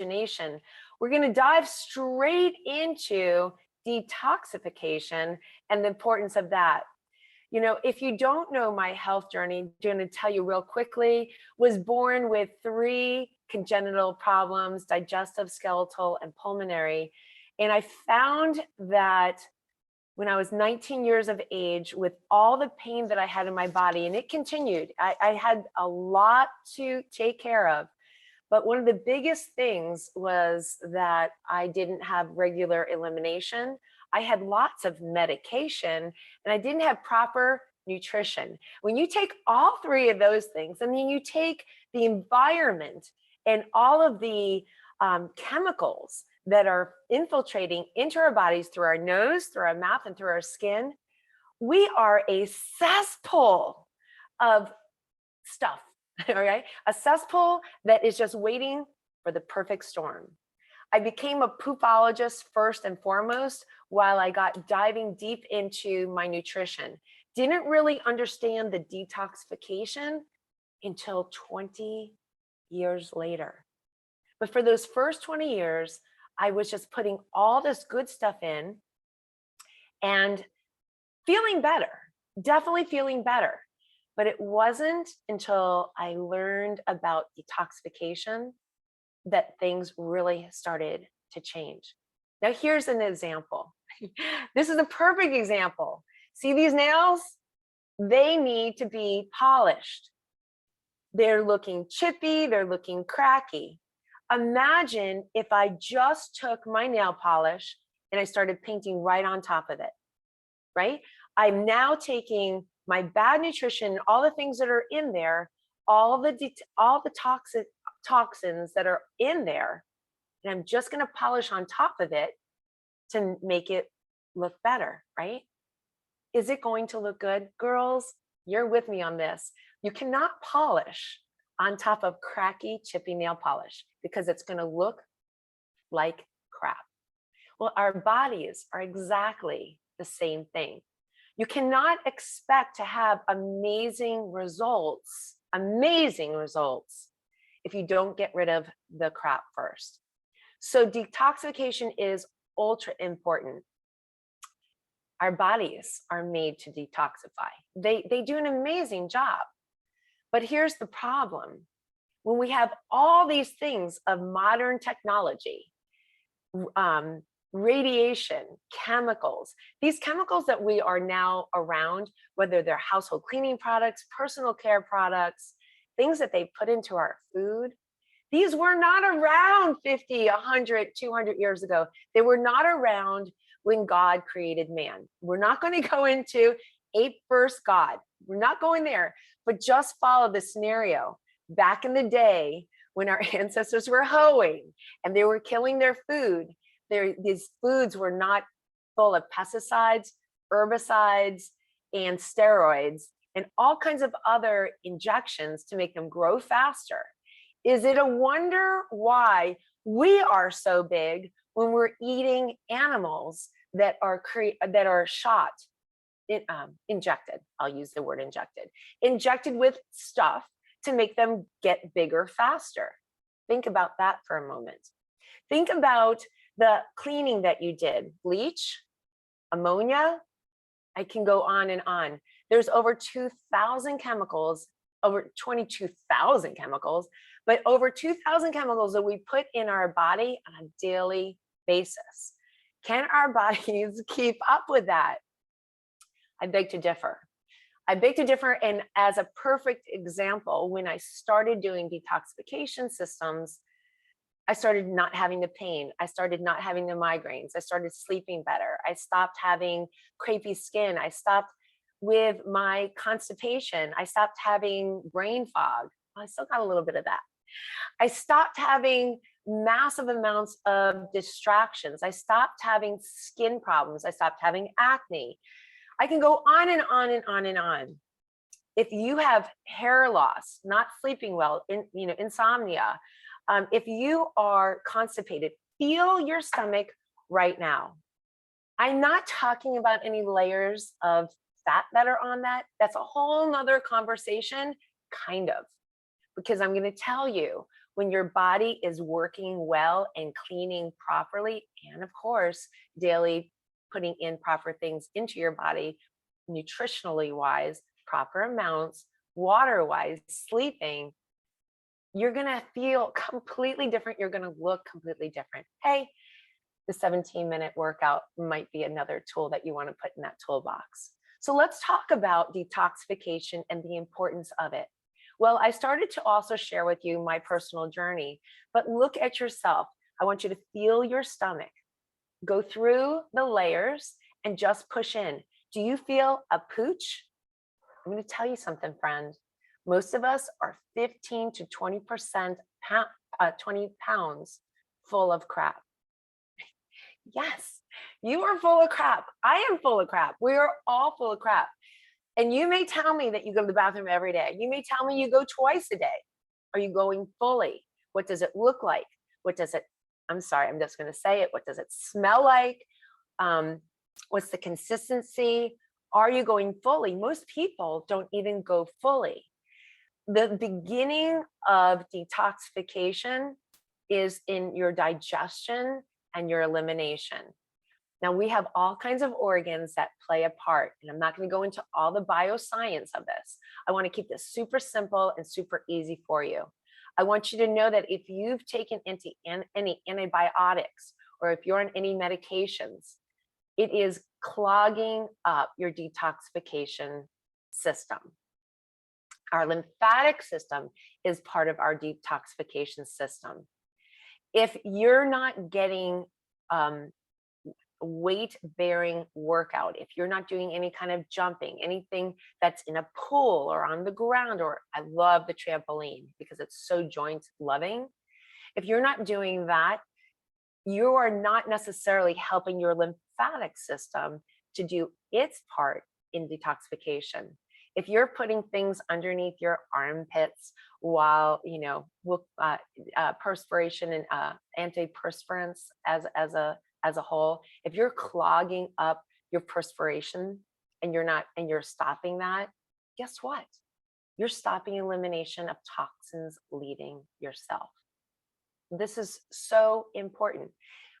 imagination, we're going to dive straight into detoxification and the importance of that. You know, if you don't know my health journey, I'm going to tell you real quickly, was born with 3 congenital problems, digestive, skeletal, and pulmonary. And I found that when I was 19 years of age, with all the pain that I had in my body, and it continued, I had a lot to take care of. But one of the biggest things was that I didn't have regular elimination. I had lots of medication and I didn't have proper nutrition. When you take all 3 of those things, and then you take the environment and all of the chemicals that are infiltrating into our bodies through our nose, through our mouth, and through our skin, we are a cesspool of stuff. All right, a cesspool that is just waiting for the perfect storm. I became a poopologist first and foremost while I got diving deep into my nutrition. Didn't really understand the detoxification until 20 years later. But for those first 20 years, I was just putting all this good stuff in and feeling better, definitely feeling better. But it wasn't until I learned about detoxification that things really started to change. Now, here's an example. This is a perfect example. See these nails? They need to be polished. They're looking chippy, they're looking cracky. Imagine if I just took my nail polish and I started painting right on top of it, right? I'm now taking my bad nutrition, all the things that are in there, all the toxins that are in there, and I'm just going to polish on top of it to make it look better, right? Is it going to look good? Girls, you're with me on this. You cannot polish on top of cracky, chippy nail polish because it's going to look like crap. Well, our bodies are exactly the same thing. You cannot expect to have amazing results if you don't get rid of the crap first. So detoxification is ultra important. Our bodies are made to detoxify. They do an amazing job. But here's the problem. When we have all these things of modern technology, radiation, chemicals, these chemicals that we are now around, whether they're household cleaning products, personal care products, things that they put into our food, these were not around 50, 100, 200 years ago. They were not around when God created man. We're not going to go into ape versus God. We're not going there, but just follow the scenario. Back in the day when our ancestors were hoeing and they were killing their food, these foods were not full of pesticides, herbicides, and steroids, and all kinds of other injections to make them grow faster. Is it a wonder why we are so big when we're eating animals that are shot, injected? I'll use the word injected with stuff to make them get bigger faster. Think about that for a moment. Think about the cleaning that you did, bleach, ammonia. I can go on and on. There's over 2,000 chemicals, over 22,000 chemicals, but over 2,000 chemicals that we put in our body on a daily basis. Can our bodies keep up with that? I beg to differ. And as a perfect example, when I started doing detoxification systems, I started not having the pain. I started not having the migraines. I started sleeping better. I stopped having crepey skin. I stopped with my constipation. I stopped having brain fog. I still got a little bit of that. I stopped having massive amounts of distractions. I stopped having skin problems. I stopped having acne. I can go on and on and on and on. If you have hair loss, not sleeping well, insomnia, if you are constipated, feel your stomach right now. I'm not talking about any layers of fat that are on that. That's a whole nother conversation, kind of, because I'm going to tell you when your body is working well and cleaning properly, and of course, daily putting in proper things into your body, nutritionally wise, proper amounts, water wise, sleeping, you're going to feel completely different. You're going to look completely different. Hey, the 17-minute workout might be another tool that you want to put in that toolbox. So let's talk about detoxification and the importance of it. Well, I started to also share with you my personal journey, but look at yourself. I want you to feel your stomach, go through the layers and just push in. Do you feel a pooch? I'm going to tell you something, friend. Most of us are 15 to 20% 20 pounds full of crap. Yes, you are full of crap. I am full of crap. We are all full of crap. And you may tell me that you go to the bathroom every day. You may tell me you go twice a day. Are you going fully? What does it look like? What does it, I'm sorry, I'm just going to say it. What does it smell like? What's the consistency? Are you going fully? Most people don't even go fully. The beginning of detoxification is in your digestion and your elimination. Now, we have all kinds of organs that play a part, and I'm not going to go into all the bioscience of this. I want to keep this super simple and super easy for you. I want you to know that if you've taken any antibiotics or if you're on any medications, it is clogging up your detoxification system. Our lymphatic system is part of our detoxification system. If you're not getting weight-bearing workout, if you're not doing any kind of jumping, anything that's in a pool or on the ground, or I love the trampoline because it's so joint loving. If you're not doing that, you are not necessarily helping your lymphatic system to do its part in detoxification. If you're putting things underneath your armpits while, perspiration and antiperspirants as a whole, if you're clogging up your perspiration and you're stopping that, guess what? You're stopping elimination of toxins leaving yourself. This is so important.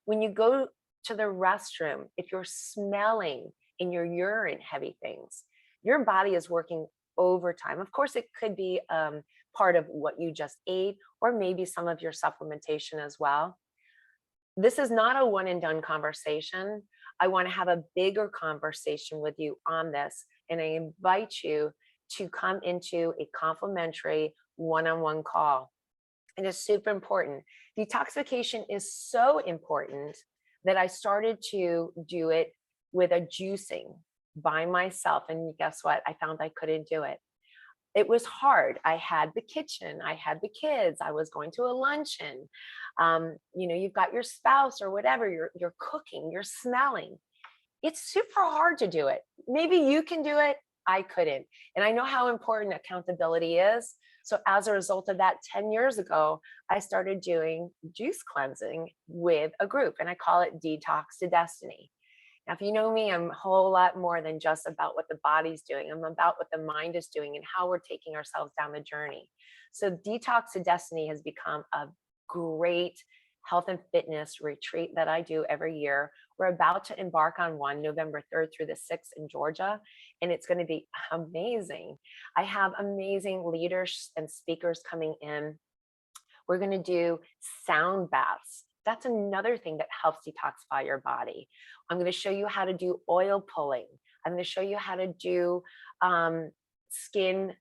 When you go to the restroom, if you're smelling in your urine heavy things, your body is working overtime. Of course, it could be part of what you just ate, or maybe some of your supplementation as well. This is not a one and done conversation. I want to have a bigger conversation with you on this, and I invite you to come into a complimentary one-on-one call. It is super important. Detoxification is so important that I started to do it with a juicing by myself. And guess what? I found I couldn't do it. It was hard. I had the kitchen, I had the kids, I was going to a luncheon. You've got your spouse or whatever, you're cooking, you're smelling. It's super hard to do it. Maybe you can do it. I couldn't. And I know how important accountability is. So as a result of that, 10 years ago, I started doing juice cleansing with a group, and I call it Detox to Destiny. Now, if you know me, I'm a whole lot more than just about what the body's doing. I'm about what the mind is doing and how we're taking ourselves down the journey. So Detox to Destiny has become a great health and fitness retreat that I do every year. We're about to embark on one November 3rd through the 6th in Georgia, and it's going to be amazing. I have amazing leaders and speakers coming in. We're going to do sound baths. That's another thing that helps detoxify your body. I'm going to show you how to do oil pulling. I'm going to show you how to do skin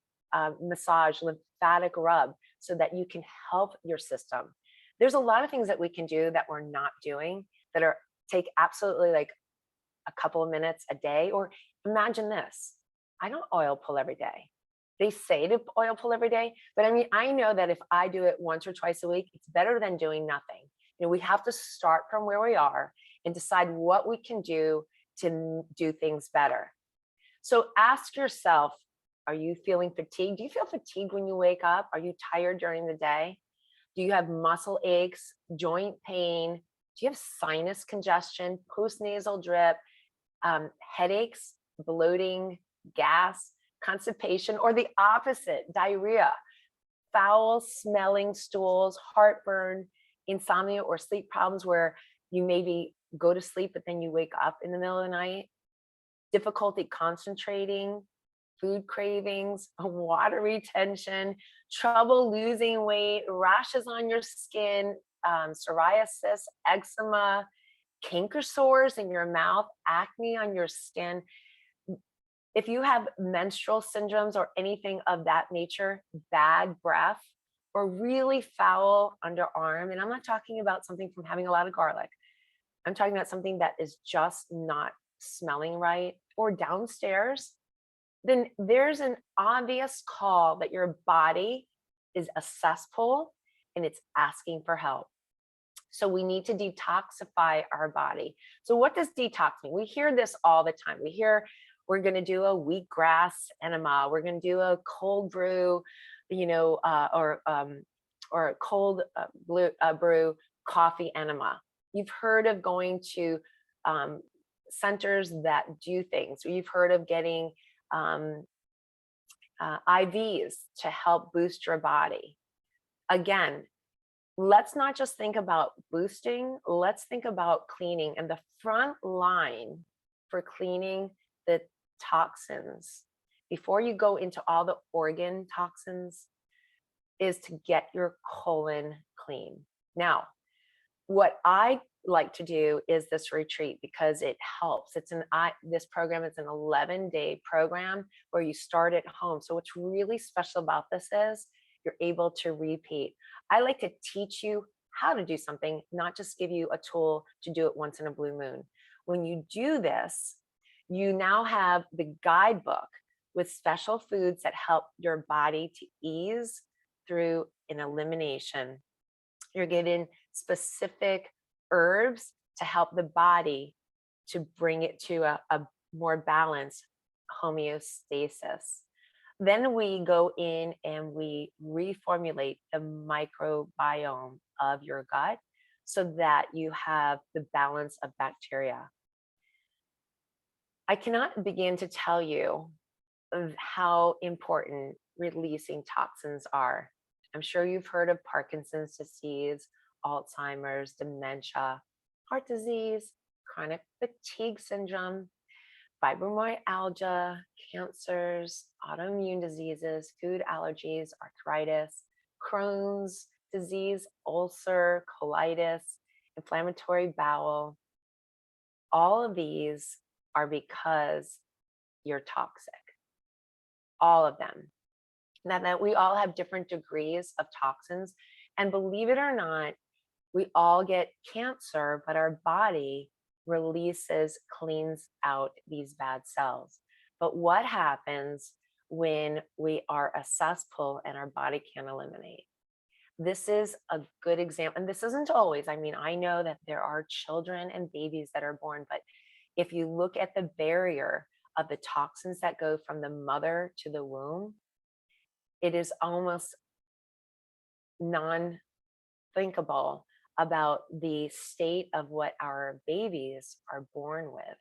massage, lymphatic rub, so that you can help your system. There's a lot of things that we can do that we're not doing that take absolutely like a couple of minutes a day. Or imagine this. I don't oil pull every day. They say to oil pull every day, but I mean, I know that if I do it once or twice a week, it's better than doing nothing. We have to start from where we are and decide what we can do to do things better. So ask yourself, are you feeling fatigued? Do you feel fatigued when you wake up? Are you tired during the day? Do you have muscle aches, joint pain? Do you have sinus congestion, postnasal drip, headaches, bloating, gas, constipation, or the opposite, diarrhea? foul smelling stools, heartburn, insomnia, or sleep problems where you maybe go to sleep, but then you wake up in the middle of the night, difficulty concentrating, food cravings, water retention, trouble losing weight, rashes on your skin, psoriasis, eczema, canker sores in your mouth, acne on your skin. If you have menstrual syndromes or anything of that nature, bad breath, or really foul underarm, and I'm not talking about something from having a lot of garlic, I'm talking about something that is just not smelling right, or downstairs, then there's an obvious call that your body is a cesspool and it's asking for help. So we need to detoxify our body. So what does detox mean? We hear this all the time. We hear we're going to do a wheatgrass enema. We're going to do a cold brew, or a cold brew coffee enema. You've heard of going to centers that do things. You've heard of getting IVs to help boost your body. Again, let's not just think about boosting, let's think about cleaning. And the front line for cleaning the toxins before you go into all the organ toxins is to get your colon clean. Now, what I like to do is this retreat because it helps. This program is an 11-day program where you start at home. So what's really special about this is you're able to repeat. I like to teach you how to do something, not just give you a tool to do it once in a blue moon. When you do this, you now have the guidebook with special foods that help your body to ease through an elimination. You're given specific herbs to help the body to bring it to a more balanced homeostasis. Then we go in and we reformulate the microbiome of your gut so that you have the balance of bacteria. I cannot begin to tell you of how important releasing toxins are. I'm sure you've heard of Parkinson's disease, Alzheimer's, dementia, heart disease, chronic fatigue syndrome, fibromyalgia, cancers, autoimmune diseases, food allergies, arthritis, Crohn's disease, ulcer, colitis, inflammatory bowel. All of these are because you're toxic. All of them. Now that we all have different degrees of toxins, and believe it or not, we all get cancer, but our body cleans out these bad cells. But what happens when we are a cesspool and our body can't eliminate? This is a good example, and this isn't always. I mean, I know that there are children and babies that are born, but if you look at the barrier of the toxins that go from the mother to the womb, it is almost non-thinkable about the state of what our babies are born with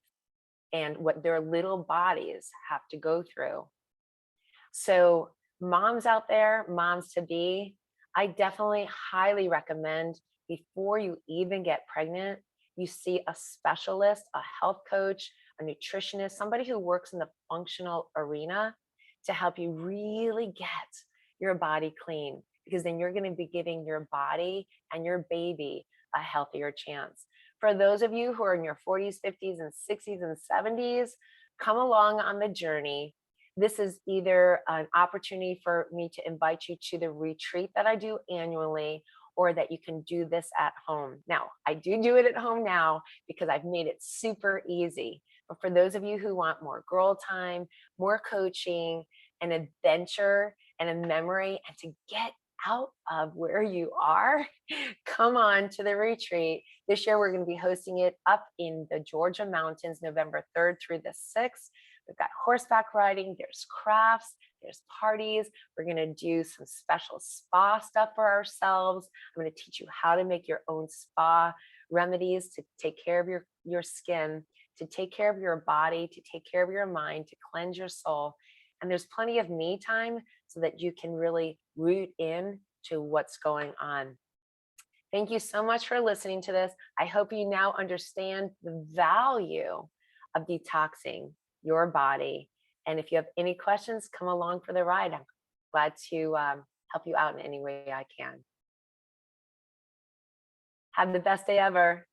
and what their little bodies have to go through. So moms out there, moms to be, I definitely highly recommend before you even get pregnant, you see a specialist, a health coach, a nutritionist, somebody who works in the functional arena to help you really get your body clean, because then you're going to be giving your body and your baby a healthier chance. For those of you who are in your 40s, 50s, and 60s and 70s, come along on the journey. This is either an opportunity for me to invite you to the retreat that I do annually, or that you can do this at home. Now, I do it at home now because I've made it super easy. But for those of you who want more girl time, more coaching, an adventure, and a memory, and to get out of where you are, come on to the retreat. This year, we're going to be hosting it up in the Georgia mountains, November 3rd through the 6th. We've got horseback riding, there's crafts, there's parties. We're going to do some special spa stuff for ourselves. I'm going to teach you how to make your own spa remedies to take care of your skin, to take care of your body, to take care of your mind, to cleanse your soul. and there's plenty of me time so that you can really root in to what's going on. Thank you so much for listening to this. I hope you now understand the value of detoxing your body. And if you have any questions, come along for the ride. I'm glad to help you out in any way I can. Have the best day ever.